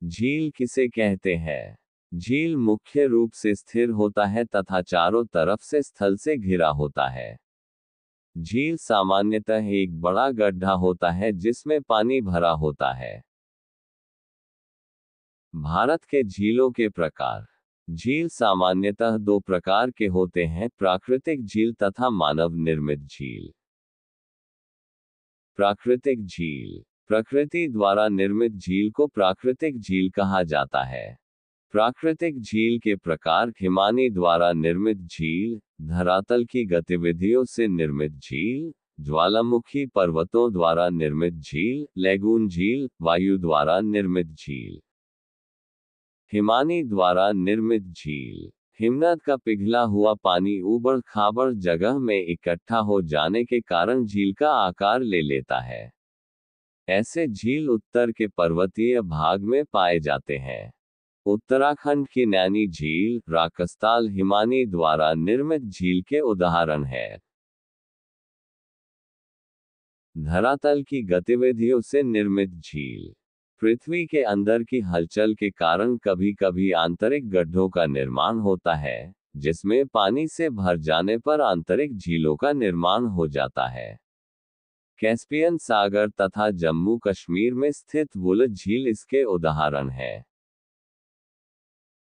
झील किसे कहते हैं? झील मुख्य रूप से स्थिर होता है तथा चारों तरफ से स्थल से घिरा होता है। झील सामान्यतः एक बड़ा गड्ढा होता है जिसमें पानी भरा होता है। भारत के झीलों के प्रकार। झील सामान्यतः दो प्रकार के होते हैं, प्राकृतिक झील तथा मानव निर्मित झील। प्राकृतिक झील। प्रकृति द्वारा निर्मित झील को प्राकृतिक झील कहा जाता है। प्राकृतिक झील के प्रकार: हिमानी द्वारा निर्मित झील, धरातल की गतिविधियों से निर्मित झील, ज्वालामुखी पर्वतों द्वारा निर्मित झील, लैगून झील, वायु द्वारा निर्मित झील। हिमानी द्वारा निर्मित झील। हिमनद का पिघला हुआ पानी ऊबड़ खाबड़ जगह में इकट्ठा हो जाने के कारण झील का आकार ले लेता है। ऐसे झील उत्तर के पर्वतीय भाग में पाए जाते हैं। उत्तराखंड की नैनी झील, राकसताल हिमानी द्वारा निर्मित झील के उदाहरण है। धरातल की गतिविधियों से निर्मित झील। पृथ्वी के अंदर की हलचल के कारण कभी कभी आंतरिक गड्ढों का निर्माण होता है, जिसमें पानी से भर जाने पर आंतरिक झीलों का निर्माण हो जाता है। कैस्पियन सागर तथा जम्मू कश्मीर में स्थित वुलर झील इसके उदाहरण है।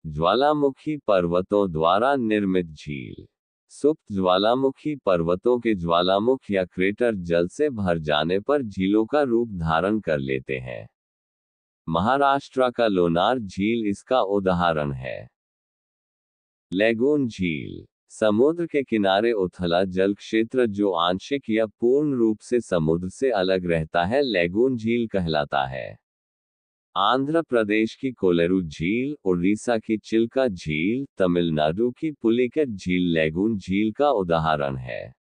ज्वालामुखी पर्वतों द्वारा निर्मित झील। सुप्त ज्वालामुखी पर्वतों के ज्वालामुख या क्रेटर जल से भर जाने पर झीलों का रूप धारण कर लेते हैं। महाराष्ट्र का लोनार झील इसका उदाहरण है। लैगून झील। समुद्र के किनारे उथला जल क्षेत्र जो आंशिक या पूर्ण रूप से समुद्र से अलग रहता है, लैगून झील कहलाता है। आंध्र प्रदेश की कोलेरू झील, उड़ीसा की चिल्का झील, तमिलनाडु की पुलिकेट झील लैगून झील का उदाहरण है।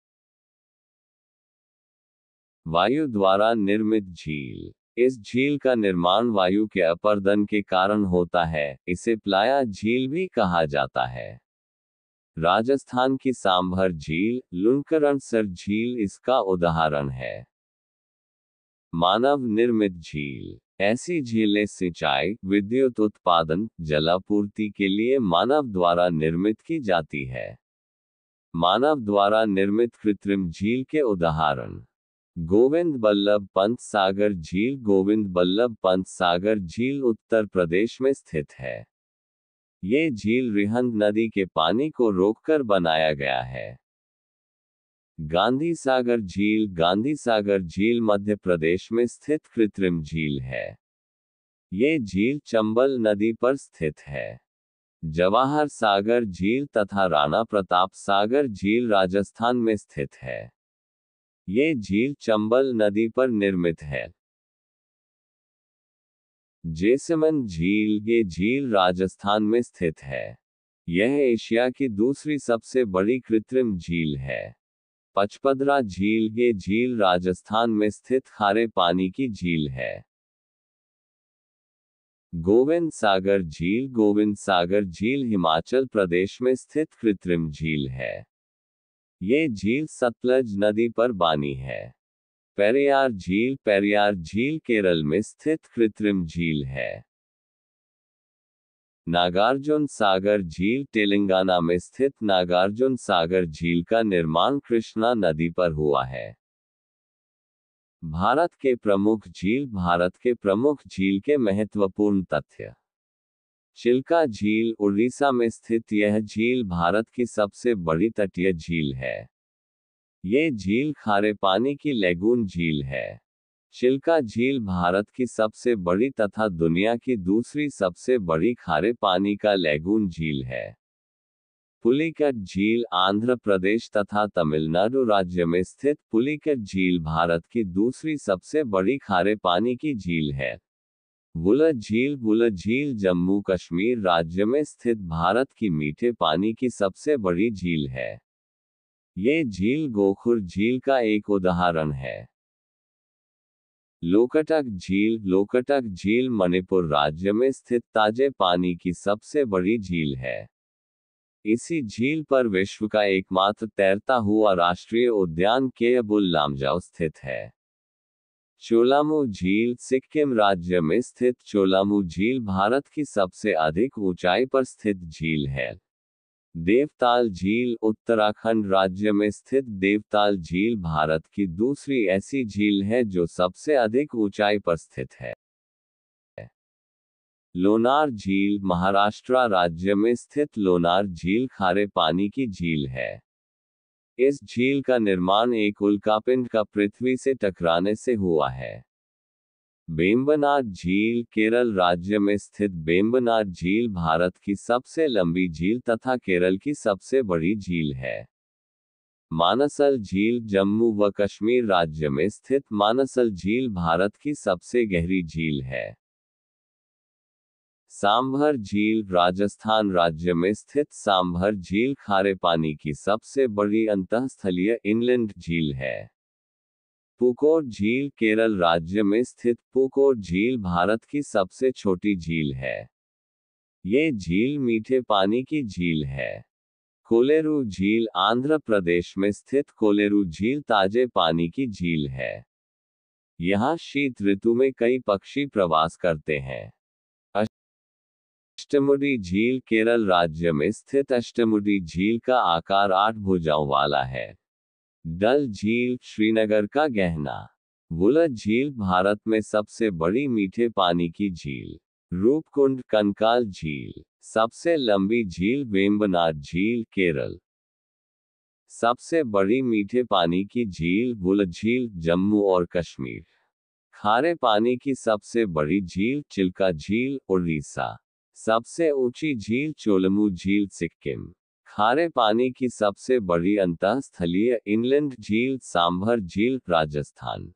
वायु द्वारा निर्मित झील। इस झील का निर्माण वायु के अपर्दन के कारण होता है, इसे प्लाया झील भी कहा जाता है। राजस्थान की सांभर झील, लुणकरणसर झील इसका उदाहरण है। मानव निर्मित झील। ऐसी झीलें सिंचाई, विद्युत उत्पादन, जलापूर्ति के लिए मानव द्वारा निर्मित की जाती है। मानव द्वारा निर्मित कृत्रिम झील के उदाहरण: गोविंद बल्लभ पंत सागर झील। गोविंद बल्लभ पंत सागर झील उत्तर प्रदेश में स्थित है। ये झील रिहंद नदी के पानी को रोककर बनाया गया है। गांधी सागर झील। गांधी सागर झील मध्य प्रदेश में स्थित कृत्रिम झील है। ये झील चंबल नदी पर स्थित है। जवाहर सागर झील तथा राणा प्रताप सागर झील राजस्थान में स्थित है। ये झील चंबल नदी पर निर्मित है। जैसमंद झील। ये झील राजस्थान में स्थित है। यह एशिया की दूसरी सबसे बड़ी कृत्रिम झील है। पचपदरा झील। ये झील राजस्थान में स्थित खारे पानी की झील है। गोविंद सागर झील। गोविंद सागर झील हिमाचल प्रदेश में स्थित कृत्रिम झील है। ये झील सतलज नदी पर बनी है। पेरियार झील। पेरियार झील केरल में स्थित कृत्रिम झील है। नागार्जुन सागर झील। तेलंगाना में स्थित नागार्जुन सागर झील का निर्माण कृष्णा नदी पर हुआ है। भारत के प्रमुख झील। भारत के प्रमुख झील के महत्वपूर्ण तथ्य: चिल्का झील। उड़ीसा में स्थित यह झील भारत की सबसे बड़ी तटीय झील है। ये झील खारे पानी की लैगून झील है। चिल्का झील भारत की सबसे बड़ी तथा दुनिया की दूसरी सबसे बड़ी खारे पानी का लैगून झील है। पुलिकेट झील। आंध्र प्रदेश तथा तमिलनाडु राज्य में स्थित पुलिकेट झील भारत की दूसरी सबसे बड़ी खारे पानी की झील है। वुलर झील। वुलर झील जम्मू कश्मीर राज्य में स्थित भारत की मीठे पानी की सबसे बड़ी झील है। ये झील गोखुर झील का एक उदाहरण है। लोकटक झील। लोकटक झील मणिपुर राज्य में स्थित ताजे पानी की सबसे बड़ी झील है। इसी झील पर विश्व का एकमात्र तैरता हुआ राष्ट्रीय उद्यान केयबुल लामजाओ स्थित है। चोलामू झील सिक्किम राज्य में स्थित चोलामू झील भारत की सबसे अधिक ऊंचाई पर स्थित झील है। देवताल झील उत्तराखंड राज्य में स्थित देवताल झील भारत की दूसरी ऐसी झील है जो सबसे अधिक ऊंचाई पर स्थित है। लोनार झील महाराष्ट्र राज्य में स्थित लोनार झील खारे पानी की झील है। इस झील का निर्माण एक उल्कापिंड का पृथ्वी से टकराने से हुआ है। बेम्बनाड झील केरल राज्य में स्थित बेम्बनाड झील भारत की सबसे लंबी झील तथा केरल की सबसे बड़ी झील है। मानसल झील जम्मू व कश्मीर राज्य में स्थित मानसल झील भारत की सबसे गहरी झील है। सांभर झील राजस्थान राज्य में स्थित सांभर झील खारे पानी की सबसे बड़ी अंतःस्थलीय इनलैंड झील है। पुकोर झील केरल राज्य में स्थित पुकोर झील भारत की सबसे छोटी झील है। ये झील मीठे पानी की झील है। कोलेरू झील आंध्र प्रदेश में स्थित कोलेरू झील ताजे पानी की झील है। यहाँ शीत ऋतु में कई पक्षी प्रवास करते हैं। अष्टमुडी झील केरल राज्य में स्थित अष्टमुडी झील का आकार 8 भुजाओं वाला है। डल झील श्रीनगर का गहना। वुलर झील भारत में सबसे बड़ी मीठे पानी की झील। रूपकुंड कंकाल झील। सबसे लंबी झील वेम्बनाड झील केरल। सबसे बड़ी मीठे पानी की झील वुलर झील जम्मू और कश्मीर। खारे पानी की सबसे बड़ी झील चिल्का झील उड़ीसा। सबसे ऊंची झील चोलामू झील सिक्किम। खारे पानी की सबसे बड़ी अंतःस्थलीय इनलैंड झील सांभर झील राजस्थान।